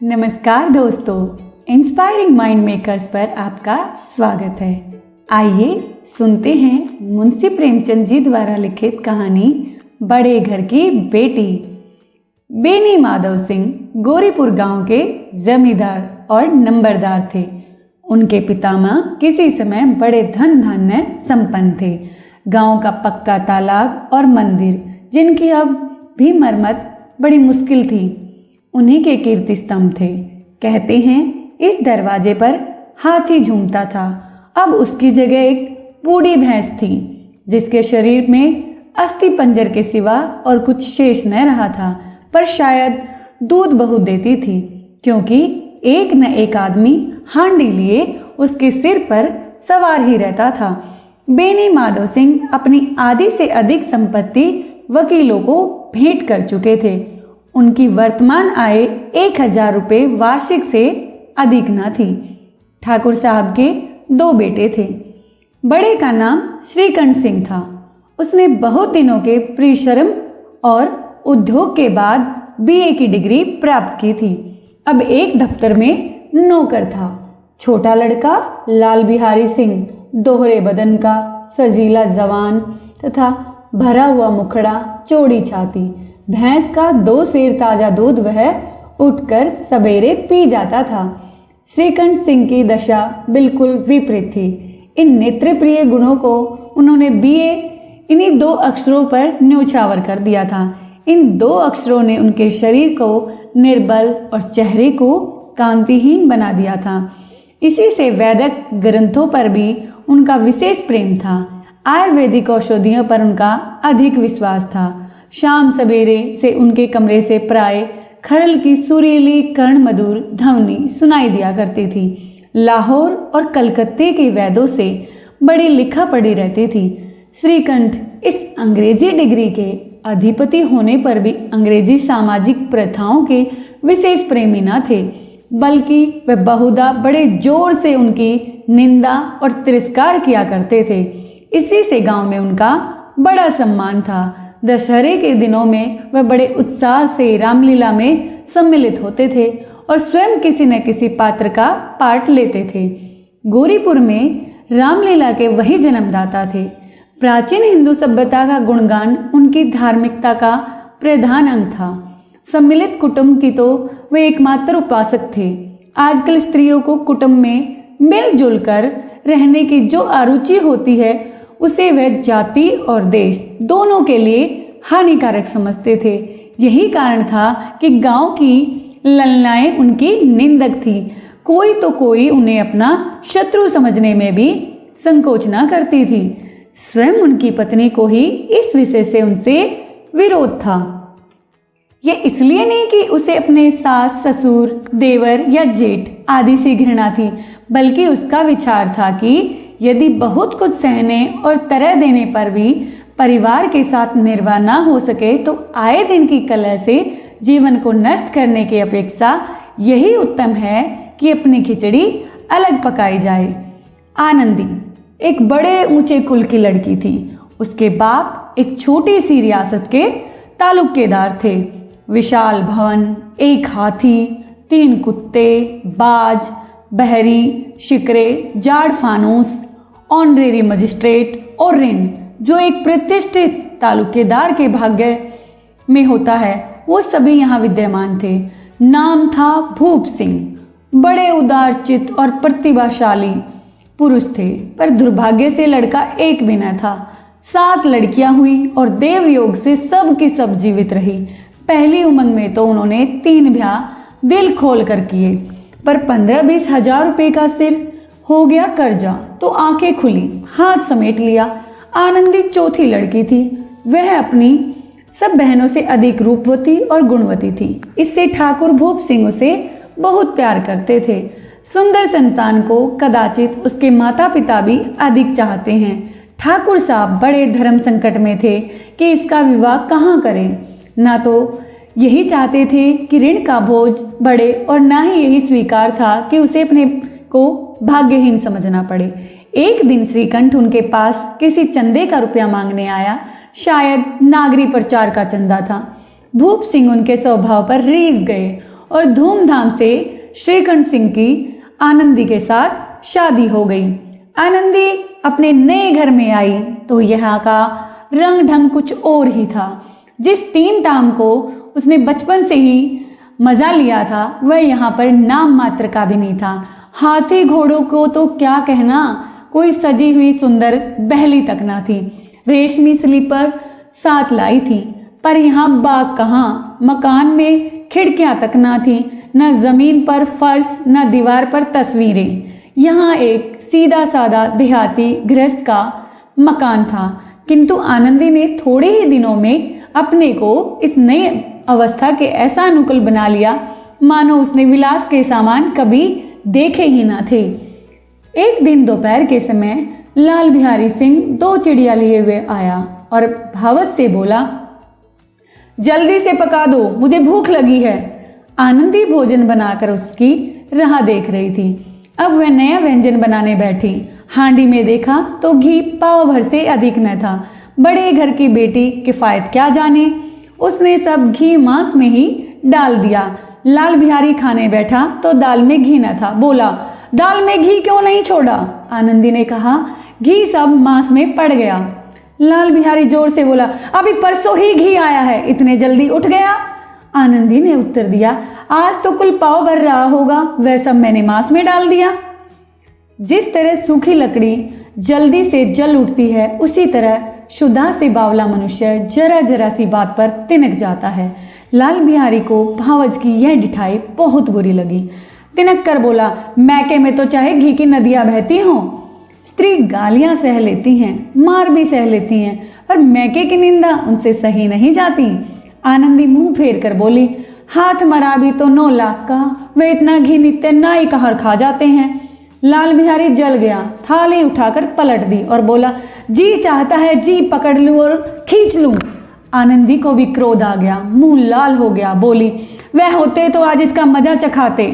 नमस्कार दोस्तों, inspiring mind makers पर आपका स्वागत है। आइए सुनते हैं मुंशी प्रेमचंद जी द्वारा लिखित कहानी बड़े घर की बेटी। बेनी माधव सिंह गौरीपुर गांव के जमींदार और नंबरदार थे। उनके पितामह किसी समय बड़े धन धान्य संपन्न थे। गांव का पक्का तालाब और मंदिर, जिनकी अब भी मरम्मत बड़ी मुश्किल थी, उन्हीं के कीर्ति स्तंभ थे। कहते हैं इस दरवाजे पर हाथी झूमता था। अब उसकी जगह एक बूढ़ी भैंस थी, जिसके शरीर में अस्थि पंजर के सिवा और कुछ शेष न रहा था, पर शायद दूध बहुत देती थी, क्योंकि एक न एक आदमी हांडी लिए उसके सिर पर सवार ही रहता था। बेनी माधव सिंह अपनी आधी से अधिक संपत्ति वकीलों को भेंट कर चुके थे। उनकी वर्तमान आय 1000 रुपये वार्षिक से अधिक न थी। ठाकुर साहब के 2 बेटे थे। बड़े का नाम श्रीकंठ सिंह था। उसने बहुत दिनों के परिश्रम और उद्योग के बाद बीए की डिग्री प्राप्त की थी। अब एक दफ्तर में नौकर था। छोटा लड़का लाल बिहारी सिंह, दोहरे बदन का, सजीला जवान तथा भरा हुआ मुखड़ा, चौड़ी छाती। भैंस का 2 सेर ताजा दूध वह उठकर सवेरे पी जाता था। श्रीकंठ सिंह की दशा बिल्कुल विपरीत थी। इन नेत्रप्रिय गुणों को उन्होंने बीए इन्हीं 2 अक्षरों पर न्योछावर कर दिया था। इन 2 अक्षरों ने उनके शरीर को निर्बल और चेहरे को कांतिहीन बना दिया था। इसी से वैदिक ग्रंथों पर भी उनका विशेष प्रेम था। आयुर्वेदिक औषधियों पर उनका अधिक विश्वास था। शाम सवेरे से उनके कमरे से प्राय खरल की सुरीली कर्ण मधुर ध्वनि सुनाई दिया करती थी। लाहौर और कलकत्ते के वैद्यों से बड़ी लिखा पड़ी रहती थी। श्रीकंठ इस अंग्रेजी डिग्री के अधिपति होने पर भी अंग्रेजी सामाजिक प्रथाओं के विशेष प्रेमी न थे, बल्कि वे बहुधा बड़े जोर से उनकी निंदा और तिरस्कार किया करते थे। इसी से गांव में उनका बड़ा सम्मान था। दशहरे के दिनों में वह बड़े उत्साह से रामलीला में सम्मिलित होते थे और स्वयं किसी न किसी पात्र का पाठ लेते थे। गौरीपुर में रामलीला के वही जन्मदाता थे। प्राचीन हिंदू सभ्यता का गुणगान उनकी धार्मिकता का प्रधान अंग था। सम्मिलित कुटुंब की तो वे एकमात्र उपासक थे। आजकल स्त्रियों को कुटुंब में मिलजुल कर रहने की जो अरुचि होती है, उसे वह जाति और देश दोनों के लिए हानिकारक समझते थे। यही कारण था कि गांव की ललनाएं उनकी निंदक थी। कोई तो कोई उन्हें अपना शत्रु समझने में भी संकोच न करती थी। स्वयं उनकी पत्नी को ही इस विषय से उनसे विरोध था। यह इसलिए नहीं कि उसे अपने सास, ससुर, देवर या जेठ आदि से घृणा थी, बल्कि उसका विचार था कि यदि बहुत कुछ सहने और तरह देने पर भी परिवार के साथ निर्वाह न हो सके, तो आए दिन की कलह से जीवन को नष्ट करने की अपेक्षा यही उत्तम है कि अपनी खिचड़ी अलग पकाई जाए। आनंदी एक बड़े ऊंचे कुल की लड़की थी। उसके बाप एक छोटी सी रियासत के तालुकेदार थे। विशाल भवन, 1 हाथी, 3 कुत्ते, बाज, बहरी, शिकरे, जाड़ फानूस, ऑनरेरी मजिस्ट्रेट और ऋण, जो एक प्रतिष्ठित तालुकेदार के भाग्य में होता है, वो सभी यहाँ विद्यमान थे। नाम था भूप सिंह। बड़े उदार चित्त और प्रतिभाशाली पुरुष थे, पर दुर्भाग्य से लड़का एक भी न था। 7 लड़कियां हुई और देव योग से सब की सब जीवित रही। पहली उमंग में तो उन्होंने 3 ब्याह दिल खोल कर किए, पर 15-20 हजार रुपये का सिर हो गया कर्जा तो आंखें खुली, हाथ समेट लिया। आनंदी चौथी लड़की थी। वह अपनी सब बहनों से अधिक रूपवती और गुणवती थी। इससे ठाकुर भूप सिंह उसे बहुत प्यार करते थे। सुंदर संतान को कदाचित उसके माता पिता भी अधिक चाहते हैं। ठाकुर साहब बड़े धर्म संकट में थे कि इसका विवाह कहाँ करें। ना तो यही चाहते थे कि ऋण का बोझ बढ़े, और ना ही यही स्वीकार था कि उसे अपने को भाग्यहीन समझना पड़े। एक दिन श्रीकंठ उनके पास किसी चंदे का रुपया मांगने आया। शायद नागरी प्रचार का चंदा था। भूप सिंह उनके स्वभाव पर रीझ गए और धूमधाम से श्रीकंठ सिंह की आनंदी के साथ शादी हो गई। आनंदी अपने नए घर में आई तो यहाँ का रंग ढंग कुछ और ही था। जिस तीन ताम को उसने बचपन से ही मजा लिया था वह यहाँ पर नाम मात्र का भी नहीं था। हाथी घोड़ों को तो क्या कहना, कोई सजी हुई सुंदर बहली तक ना थी। रेशमी स्लीपर साथ लाई थी, पर यहाँ बाग कहाँ, मकान में खिड़कियां तक ना थी, न जमीन पर फर्श न दीवार पर तस्वीरें। यहाँ एक सीधा सादा देहाती गृहस्थ का मकान था, किंतु आनंदी ने थोड़े ही दिनों में अपने को इस नई अवस्था के ऐसा अनुकूल बना लिया मानो उसने विलास के सामान कभी देखे ही ना थे। एक दिन दोपहर के समय लाल बिहारी सिंह 2 चिड़िया लिए हुए आया और भावत से बोला, जल्दी से पका दो, मुझे भूख लगी है। आनंदी भोजन बनाकर उसकी राह देख रही थी। अब वह नया व्यंजन बनाने बैठी। हांडी में देखा तो घी पाव भर से अधिक न था। बड़े घर की बेटी किफायत क्या जाने, उसने सब घी मांस में ही डाल दिया। लाल बिहारी खाने बैठा तो दाल में घी न था। बोला, दाल में घी क्यों नहीं छोड़ा? आनंदी ने कहा, घी सब मांस में पड़ गया। लाल बिहारी जोर से बोला, अभी परसों ही घी आया है, इतने जल्दी उठ गया? आनंदी ने उत्तर दिया, आज तो कुल पाव भर रहा होगा, वह सब मैंने मांस में डाल दिया। जिस तरह सूखी लकड़ी जल्दी से जल उठती है, उसी तरह शुदा से बावला मनुष्य जरा जरा सी बात पर तिनक जाता है। लाल बिहारी को भावज की यह डिठाई बहुत बुरी लगी। तिनक कर बोला, मैके में तो चाहे घी की नदियां बहती हों, स्त्री गालियां सह लेती हैं, मार भी सह लेती हैं, पर मैके की निंदा उनसे सही नहीं जाती। आनंदी मुंह फेर कर बोली, हाथ मरा भी तो 9 लाख का, वे इतना घी नित्य नाई कहर खा जाते हैं। लाल बिहारी जल गया, थाली उठाकर पलट दी और बोला, जी चाहता है जी पकड़ लूं और खींच लूं। आनंदी को भी क्रोध आ गया, मुंह लाल हो गया। बोली, वह होते तो आज इसका मजा चखाते।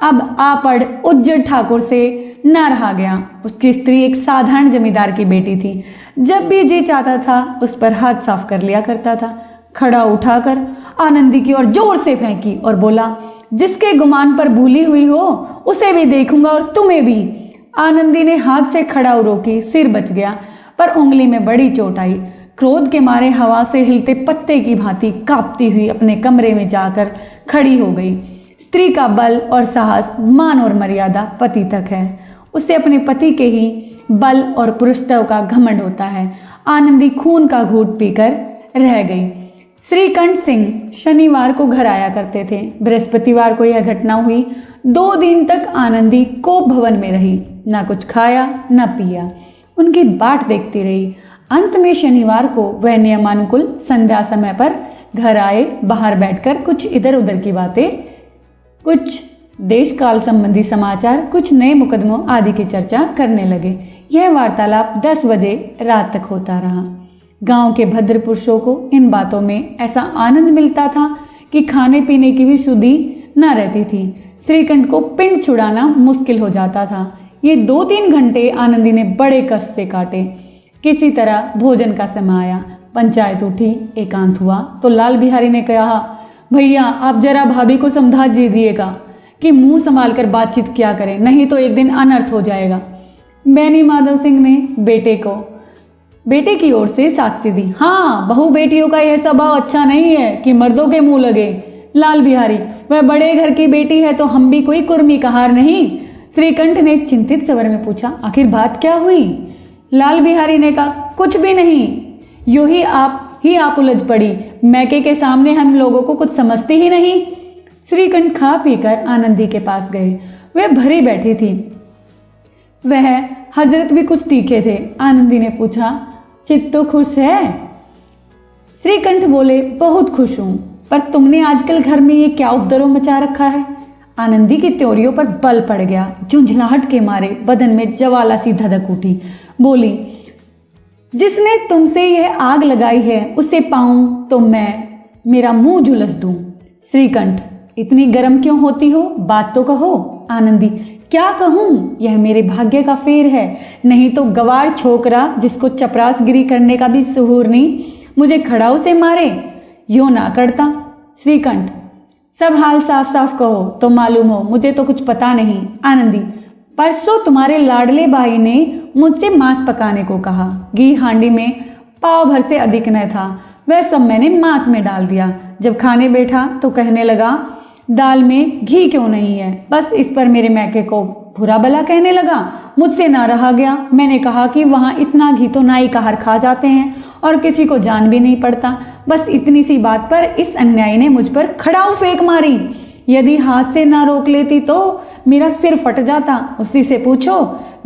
अब आपड़ उज्जड़ ठाकुर से न रहा गया। उसकी स्त्री एक साधारण जमींदार की बेटी थी। जब भी जी चाहता था उस पर हाथ साफ कर लिया करता था। खड़ा उठाकर आनंदी की ओर जोर से फेंकी और बोला, जिसके गुमान पर भूली हुई हो उसे भी देखूंगा और तुम्हें भी। आनंदी ने हाथ से खड़ा रोकी, सिर बच गया, पर उंगली में बड़ी चोट आई। क्रोध के मारे हवा से हिलते पत्ते की भांति कांपती हुई अपने कमरे में जाकर खड़ी हो गई। स्त्री का बल और साहस, मान और मर्यादा पति तक है। उसे अपने पति के ही बल और पुरुषत्व का घमंड होता है। आनंदी खून का घूंट पीकर रह गई। श्रीकंठ सिंह शनिवार को घर आया करते थे। बृहस्पतिवार को यह घटना हुई। 2 दिन तक आनंदी कोप भवन में रही, ना कुछ खाया न पिया, उनकी बाट देखती रही। अंत में शनिवार को वह नियमानुकूल संध्या समय पर घर आए। बाहर बैठकर कुछ इधर उधर की बातें, कुछ देश काल संबंधी समाचार, कुछ नए मुकदमों आदि की चर्चा करने लगे। यह वार्तालाप 10 बजे रात तक होता रहा। गांव के भद्र पुरुषों को इन बातों में ऐसा आनंद मिलता था कि खाने पीने की भी सुधि न रहती थी। श्रीकंठ को पिंड छुड़ाना मुश्किल हो जाता था। ये 2-3 घंटे आनंदी ने बड़े कष्ट से काटे। किसी तरह भोजन का समय आया, पंचायत उठी, एकांत हुआ तो लाल बिहारी ने कहा, भैया आप जरा भाभी को समझा दीजिएगा कि मुंह संभाल कर बातचीत किया करें, नहीं तो एक दिन अनर्थ हो जाएगा। बैनी माधव सिंह ने बेटे की ओर से साक्षी दी। हाँ, बहू बेटियों का यह स्वभाव अच्छा नहीं है कि मर्दों के मुंह लगे। लाल बिहारी, वह बड़े घर की बेटी है तो हम भी कोई कुर्मी कहार नहीं। श्रीकंठ ने चिंतित स्वर में पूछा, आखिर बात क्या हुई? लाल बिहारी ने कहा, कुछ भी नहीं, यूं ही आप उलझ पड़ी। मैके के सामने हम लोगों को कुछ समझती ही नहीं। श्रीकंठ खा पीकर आनंदी के पास गए। वह भरी बैठी थी। वह हजरत भी कुछ तीखे थे। आनंदी ने पूछा, चित्त तो खुश है? श्रीकंठ बोले, बहुत खुश हूं, पर तुमने आजकल घर में ये क्या उपद्रव मचा रखा है? आनंदी की त्योरियों पर बल पड़ गया। झुंझलाहट के मारे बदन में ज्वाला सी धधक उठी। बोली, जिसने तुमसे यह आग लगाई है उसे पाऊं तो मेरा मुंह झुलस दूं। श्रीकंठ, इतनी गर्म क्यों होती हो? बात तो कहो। आनंदी, क्या कहूं? यह मेरे भाग्य का फेर है, नहीं तो गवार छोकरा जिसको चपरासगिरी करने का भी सुहूर नहीं, मुझे खड़ाऊ से मारे, यो ना करता। श्रीकंठ, सब हाल साफ साफ कहो तो मालूम हो, मुझे तो कुछ पता नहीं। आनंदी, परसों तुम्हारे लाडले भाई ने मुझसे मांस पकाने को कहा। घी हांडी में पाव भर से अधिक न था, वह सब मैंने मांस में डाल दिया। जब खाने बैठा तो कहने लगा दाल में घी क्यों नहीं है। बस इस पर मेरे मैके को बुरा भला कहने लगा। मुझसे ना रहा गया। मैंने कहा कि वहाँ इतना घी तो नाई का हर खा जाते हैं और किसी को जान भी नहीं पड़ता। बस इतनी सी बात पर इस अन्यायी ने मुझ पर खड़ाऊ फेंक मारी। यदि हाथ से ना रोक लेती तो मेरा सिर फट जाता। उसी से पूछो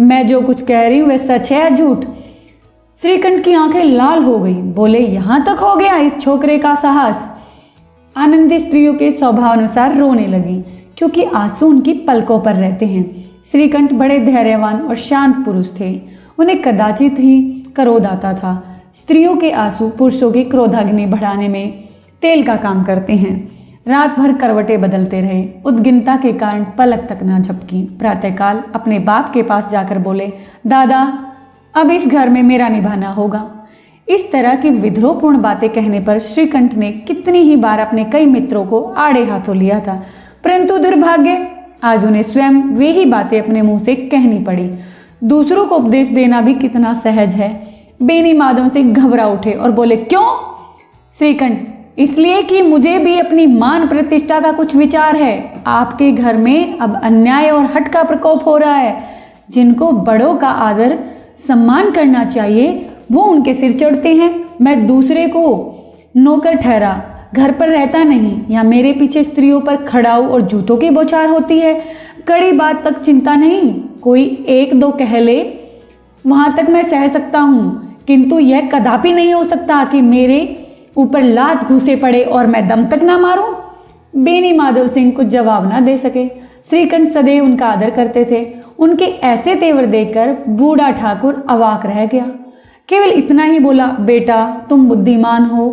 मैं जो कुछ कह रही हूँ वह सच है या झूठ। श्रीकंठ की आंखें लाल हो गई। बोले, यहाँ तक हो गया इस छोकरे का साहस। आनंदी स्त्रियों के स्वभाव अनुसार रोने लगी, क्योंकि आंसू उनकी पलकों पर रहते हैं। श्रीकंठ बड़े धैर्यवान और शांत पुरुष थे। उन्हें कदाचित ही क्रोध आता था। स्त्रियों के आंसू पुरुषों की क्रोधाग्नि बढ़ाने में तेल का काम करते हैं। रात भर करवटें बदलते रहे। उद्विग्नता के कारण पलक तक ना झपकी। प्रातःकाल अपने बाप के पास जाकर बोले, दादा अब इस घर में मेरा निभाना होगा। इस तरह की विद्रोहपूर्ण बातें कहने पर श्रीकंठ ने कितनी ही बार अपने कई मित्रों को आड़े हाथों लिया था, परंतु दुर्भाग्य आज उन्हें स्वयं वे ही बातें अपने मुंह से कहनी पड़ी। दूसरों को उपदेश देना भी कितना सहज है। बेनी माधव से घबरा उठे और बोले, क्यों? श्रीकंठ, इसलिए कि मुझे भी अपनी मान प्रतिष्ठा का कुछ विचार है। आपके घर में अब अन्याय और हठ का प्रकोप हो रहा है। जिनको बड़ों का आदर सम्मान करना चाहिए वो उनके सिर चढ़ते हैं। मैं दूसरे को नौकर ठहरा घर पर रहता नहीं, या मेरे पीछे स्त्रियों पर खड़ाऊ और जूतों की बौछार होती है। कड़ी बात तक चिंता नहीं, कोई एक दो कह ले वहां तक मैं सह सकता हूँ, किंतु यह कदापि नहीं हो सकता कि मेरे ऊपर लात घुसे पड़े और मैं दम तक ना मारूं। बेनी माधव सिंह कुछ जवाब ना दे सके। श्रीकंठ सदैव उनका आदर करते थे। उनके ऐसे तेवर देखकर बूढ़ा ठाकुर अवाक रह गया। केवल इतना ही बोला, बेटा तुम बुद्धिमान हो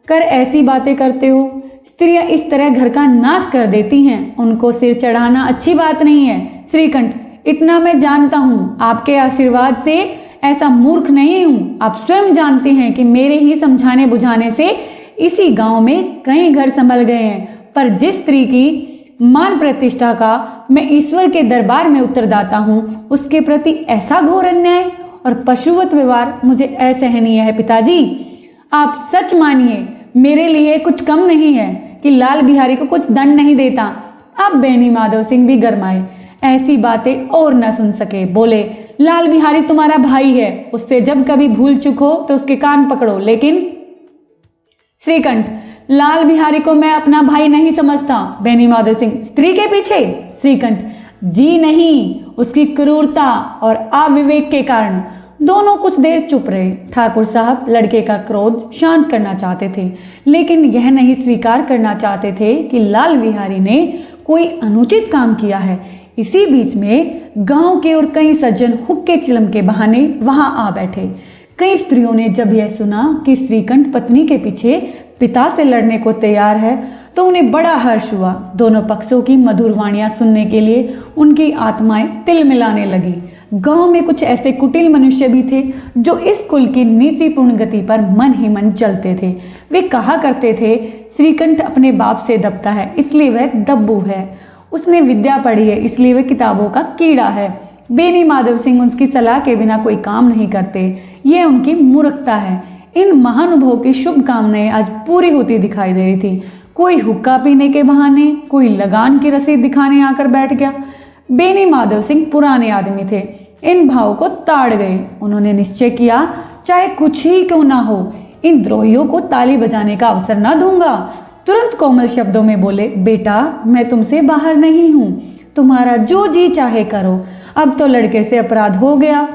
कर ऐसी बातें करते हो। स्त्रियां इस तरह घर का नाश कर देती हैं, उनको सिर चढ़ाना अच्छी बात नहीं है। श्रीकंठ, इतना मैं जानता हूँ, आपके आशीर्वाद से ऐसा मूर्ख नहीं हूँ। आप स्वयं जानते हैं कि मेरे ही समझाने बुझाने से इसी गांव में कई घर संभल गए हैं, पर जिस स्त्री की मान प्रतिष्ठा का मैं ईश्वर के दरबार में उत्तरदाता हूँ, उसके प्रति ऐसा घोर अन्याय और पशुवत व्यवहार मुझे असहनीय है। पिताजी आप सच मानिए, मेरे लिए कुछ कम नहीं है कि लाल बिहारी को कुछ दंड नहीं देता। अब बेनी माधव सिंह भी गरमाए, ऐसी बातें और न सुन सके। बोले, लाल बिहारी तुम्हारा भाई है, उससे जब कभी भूल चूक हो तो उसके कान पकड़ो। लेकिन श्रीकंठ, लाल बिहारी को मैं अपना भाई नहीं समझता। बेनी माधव सिंह, स्त्री के पीछे? श्रीकंठ, जी नहीं, उसकी क्रूरता और अविवेक के कारण। दोनों कुछ देर चुप रहे। ठाकुर साहब लड़के का क्रोध शांत करना चाहते थे, लेकिन यह नहीं स्वीकार करना चाहते थे कि लाल बिहारी ने कोई अनुचित काम किया है। इसी बीच में गांव के और कई सज्जन हुक्के चिलम के बहाने वहां आ बैठे। कई स्त्रियों ने जब यह सुना कि श्रीकंठ पत्नी के पीछे पिता से लड़ने को तैयार है तो उन्हें बड़ा हर्ष हुआ। दोनों पक्षों की मधुर वाणियां सुनने के लिए उनकी आत्माएं तिलमिलाने लगी। गांव में कुछ ऐसे कुटिल मनुष्य भी थे जो इस कुल की नीतिपूर्ण गति पर मन ही मन चलते थे। वे कहा करते थे, श्रीकंठ अपने बाप से दबता है इसलिए वह दब्बू है, उसने विद्या पढ़ी है इसलिए वह किताबों का कीड़ा है। बेनी माधव सिंह उसकी सलाह के बिना कोई काम नहीं करते, यह उनकी मूर्खता है। इन महानुभवों की शुभकामनाएं आज पूरी होती दिखाई दे रही थी। कोई हुक्का पीने के बहाने, कोई लगान की रसीद दिखाने आकर बैठ गया। बेनी माधव सिंह पुराने आदमी थे, इन भावों को ताड़ गए। उन्होंने निश्चय किया, चाहे कुछ ही क्यों ना हो, इन द्रोहियों को ताली बजाने का अवसर ना दूंगा। तुरंत कोमल शब्दों में बोले, बेटा मैं तुमसे बाहर नहीं हूँ, तुम्हारा जो जी चाहे करो। अब तो लड़के से अपराध हो गया।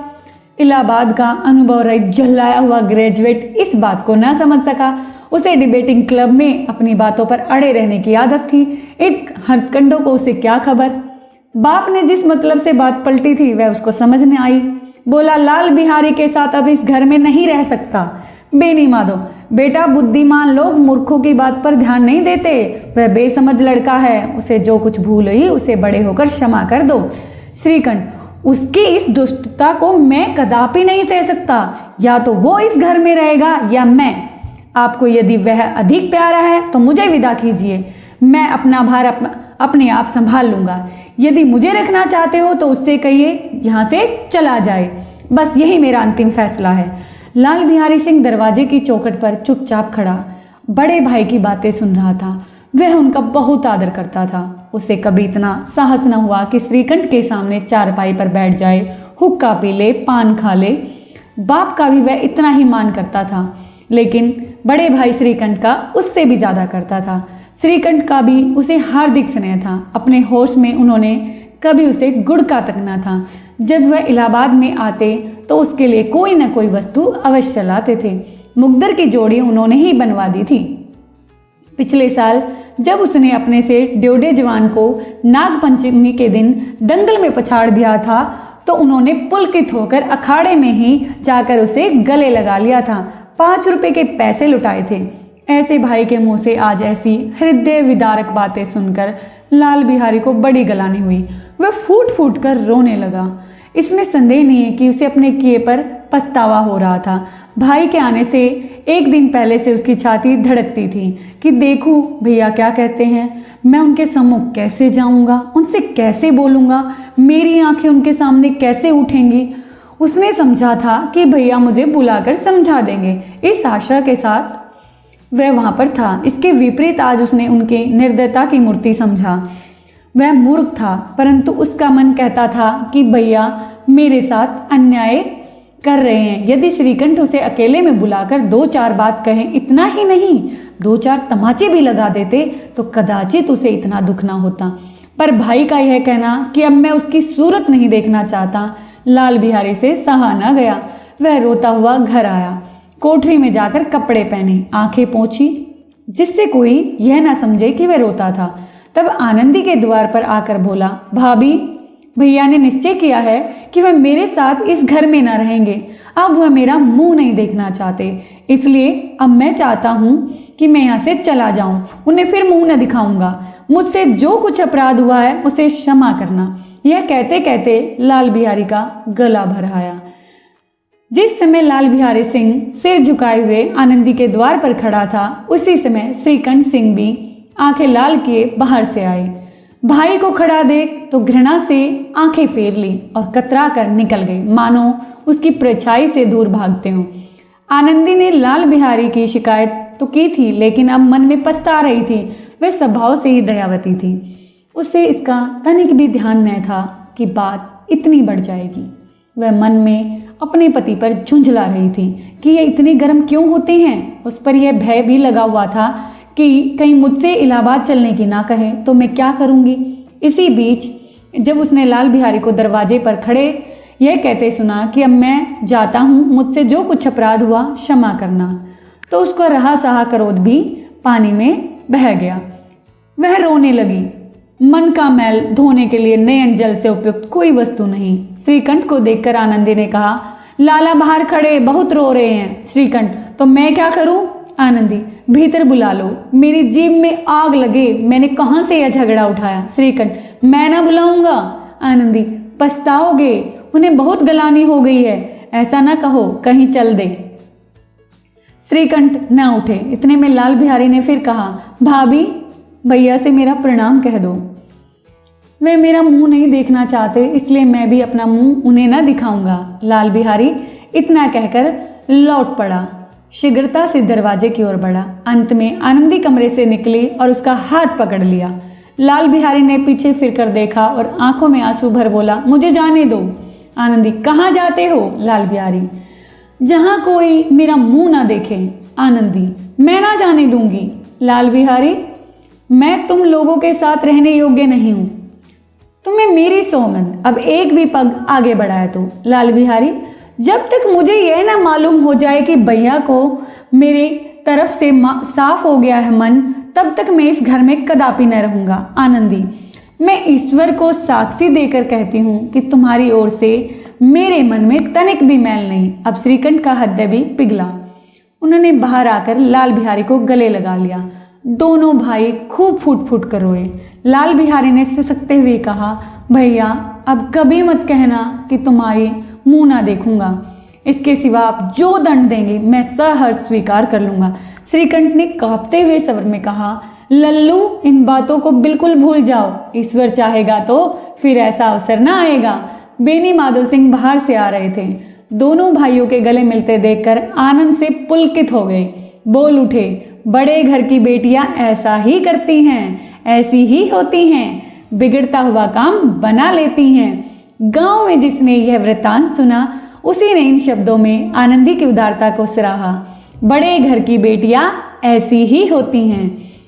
इलाहाबाद का अनुभव रहित झल्लाया हुआ ग्रेजुएट इस बात को न समझ सका। उसे डिबेटिंग क्लब में अपनी बातों पर अड़े रहने की आदत थी। एक हथकंडों को उसे क्या खबर। बाप ने जिस मतलब से बात पलटी थी वह उसको समझ न आई। बोला, लाल बिहारी के साथ अब इस घर में नहीं रह सकता। बेनी माधव, बेटा बुद्धिमान लोग मूर्खों की बात पर ध्यान नहीं देते। वह बेसमझ लड़का है, उसे जो कुछ भूल हुई उसे बड़े होकर क्षमा कर दो। श्रीकंठ, उसकी इस दुष्टता को मैं कदापि नहीं सह सकता। या तो वो इस घर में रहेगा या मैं। आपको यदि वह अधिक प्यारा है तो मुझे विदा कीजिए। मैं अपना भार अपने आप संभाल लूँगा। यदि मुझे रखना चाहते हो तो उससे कहिए यहाँ से चला जाए। बस यही मेरा अंतिम फैसला है। लाल बिहारी सिंह दरवाजे की चौखट पर चुपचाप खड़ा बड़े भाई की बातें सुन रहा था। वह उनका बहुत आदर करता था। उसे कभी इतना साहस न हुआ कि श्रीकंठ के सामने चारपाई पर बैठ जाए, हुक्का पी ले, पान खा ले। बाप का भी वह इतना ही मान करता था, लेकिन बड़े भाई श्रीकंठ का उससे भी ज्यादा करता था। श्रीकंठ का भी उसे हार्दिक स्नेह था। अपने होश में उन्होंने कभी उसे गुड़का तक न था। जब वह इलाहाबाद में आते तो उसके लिए कोई न कोई वस्तु अवश्य लाते थे। मुकद्दर की जोड़ी उन्होंने ही बनवा दी थी। पिछले साल जब उसने अपने से ड्योढ़े जवान को नागपंचमी के दिन दंगल में पछाड़ दिया था तो उन्होंने पुलकित होकर अखाड़े में ही जाकर उसे गले लगा लिया था। 5 रुपए के पैसे लुटाए थे। ऐसे भाई के मुंह से आज ऐसी हृदय विदारक बातें सुनकर लाल बिहारी को बड़ी गलानी हुई। वह फूट फूट कर रोने लगा। इसमें संदेह नहीं है कि उसे अपने किए पर पछतावा हो रहा था। भाई के आने से एक दिन पहले से उसकी छाती धड़कती थी कि देखूं भैया क्या कहते हैं, मैं उनके सम्मुख कैसे जाऊंगा, उनसे कैसे बोलूंगा, मेरी आंखें उनके सामने कैसे उठेंगी। उसने समझा था कि भैया मुझे बुलाकर समझा देंगे। इस आशा के साथ वह वहां पर था। इसके विपरीत आज उसने उनके निर्दयता की मूर्ति समझा। वह मूर्ख था, परंतु उसका मन कहता था कि भैया मेरे साथ अन्याय कर रहे हैं। यदि श्रीकंठ उसे अकेले में बुलाकर 2-4 बात कहें, इतना ही नहीं 2-4 तमाचे भी लगा देते तो कदाचित उसे इतना दुख ना होता। पर भाई का यह कहना कि अब मैं उसकी सूरत नहीं देखना चाहता, लाल बिहारी से सहा न गया। वह रोता हुआ घर आया। कोठरी में जाकर कपड़े पहने, आंखें पोंछी, जिससे कोई यह ना समझे कि वह रोता था। तब आनंदी के द्वार पर आकर बोला, भाभी भैया ने निश्चय किया है कि वह मेरे साथ इस घर में न रहेंगे। अब वह मेरा मुंह नहीं देखना चाहते, इसलिए अब मैं चाहता हूँ कि मैं यहाँ से चला जाऊं। उन्हें फिर मुंह न दिखाऊंगा। मुझसे जो कुछ अपराध हुआ है उसे क्षमा करना। यह कहते कहते लाल बिहारी का गला भर आया। जिस समय लाल बिहारी सिंह सिर झुकाए हुए आनंदी के द्वार पर खड़ा था, उसी समय श्रीकंठ सिंह भी आंखें लाल किए बाहर से आए। भाई को खड़ा देख तो घृणा से आंखें फेर ली और कतरा कर निकल गई, मानो उसकी परछाई से दूर भागते हों। आनंदी ने लाल बिहारी की शिकायत तो की थी, लेकिन अब मन में पछता रही थी। वह स्वभाव से ही दयावती थी। उसे इसका तनिक भी ध्यान न था कि बात इतनी बढ़ जाएगी। वह मन में अपने पति पर झुंझला रही थी कि ये इतने गर्म क्यों होते हैं। उस पर यह भय भी लगा हुआ था कि कहीं मुझसे इलाहाबाद चलने की ना कहे तो मैं क्या करूंगी। इसी बीच जब उसने लाल बिहारी को दरवाजे पर खड़े यह कहते सुना कि अब मैं जाता हूँ, मुझसे जो कुछ अपराध हुआ क्षमा करना, तो उसका रहा सहा क्रोध भी पानी में बह गया। वह रोने लगी। मन का मैल धोने के लिए नयन जल से उपयुक्त कोई वस्तु नहीं। श्रीकंठ को देखकर आनंदी ने कहा, लाला बाहर खड़े बहुत रो रहे हैं। श्रीकंठ, तो मैं क्या करूं? आनंदी, भीतर बुला लो, मेरी जीभ में आग लगे, मैंने कहां से यह झगड़ा उठाया। श्रीकंठ, मैं ना बुलाऊंगा। आनंदी, पछताओगे, उन्हें बहुत गलानी हो गई है, ऐसा ना कहो, कहीं चल दे। श्रीकंठ न उठे। इतने में लाल बिहारी ने फिर कहा, भाभी भैया से मेरा प्रणाम कह दो। वे मेरा मुंह नहीं देखना चाहते, इसलिए मैं भी अपना मुंह उन्हें न दिखाऊंगा। लाल बिहारी इतना कहकर लौट पड़ा, शीघ्रता से दरवाजे की ओर बढ़ा। अंत में आनंदी कमरे से निकली और उसका हाथ पकड़ लिया। लाल बिहारी ने पीछे फिरकर देखा और आंखों में आंसू भर बोला, मुझे जाने दो। आनंदी, कहाँ जाते हो? लाल बिहारी, जहां कोई मेरा मुंह ना देखे। आनंदी, मैं ना जाने दूंगी। लाल बिहारी, मैं तुम लोगों के साथ रहने योग्य नहीं हूं। तुम्हें मेरी सौगंध, अब एक भी पग आगे बढ़ाया तो। लाल बिहारी, जब तक मुझे यह ना मालूम हो जाए कि भैया को मेरे तरफ से साफ हो गया है मन, तब तक मैं इस घर में कदापि न रहूंगा। आनंदी, मैं ईश्वर को साक्षी देकर कहती हूँ कि तुम्हारी ओर से मेरे मन में तनिक भी मैल नहीं। अब श्रीकंठ का हृदय भी पिघला। उन्होंने बाहर आकर लाल बिहारी को गले लगा लिया। दोनों भाई खूब फूट फूट कर रोए। लाल बिहारी ने सिसकते हुए कहा, भैया अब कभी मत कहना कि तुम्हारी मुंह ना देखूंगा। इसके सिवा आप जो दंड देंगे मैं सहर्ष स्वीकार कर लूंगा। श्रीकंठ ने कांपते हुए स्वर में कहा, लल्लू, इन बातों को बिल्कुल भूल जाओ, ईश्वर चाहेगा तो फिर ऐसा अवसर ना आएगा। बेनी माधव सिंह बाहर से आ रहे थे। दोनों भाइयों के गले मिलते देखकर आनंद से पुलकित हो गए। बोल उठे, बड़े घर की बेटियां ऐसा ही करती हैं, ऐसी ही होती हैं, बिगड़ता हुआ काम बना लेती हैं। गांव में जिसने यह वृत्तांत सुना उसी ने इन शब्दों में आनंदी की उदारता को सराहा। बड़े घर की बेटियां ऐसी ही होती हैं।